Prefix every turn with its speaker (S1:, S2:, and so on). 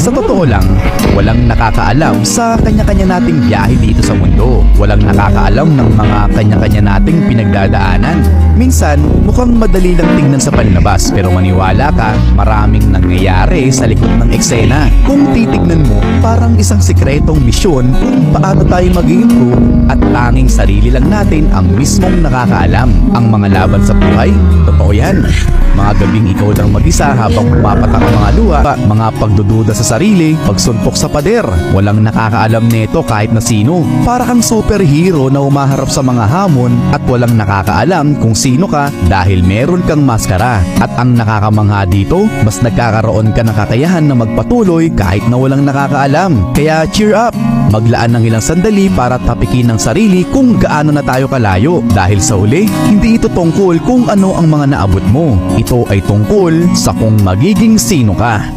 S1: Sa totoo lang, walang nakakaalam sa kanya-kanya nating biyahe dito sa mundo. Walang nakakaalam ng mga kanya-kanya nating pinagdadaanan. Minsan, mukhang madali lang tingnan sa panlabas, pero maniwala ka, maraming nangyayari sa likod ng eksena. Kung titignan mo, parang isang sikretong misyon kung paano tayo mag-improve at tanging sarili lang natin ang mismong nakakaalam. Ang mga laban sa buhay, totoo yan. Mga gabing ikaw lang mag-isa habang pumapatak ang mga luha, mga pagdududa sa sarili, pagsuntok sa pader. Walang nakakaalam nito kahit na sino. Para kang superhero na umaharap sa mga hamon at walang nakakaalam kung sino ka dahil meron kang maskara. At ang nakakamangha dito, mas nagkakaroon ka ng kakayahan na magpatuloy kahit na walang nakakaalam. Kaya cheer up! Maglaan ng ilang sandali para tapikin ng sarili kung gaano na tayo kalayo. Dahil sa uli, hindi ito tungkol kung ano ang mga naabot mo. Ito ay tungkol sa kung magiging sino ka.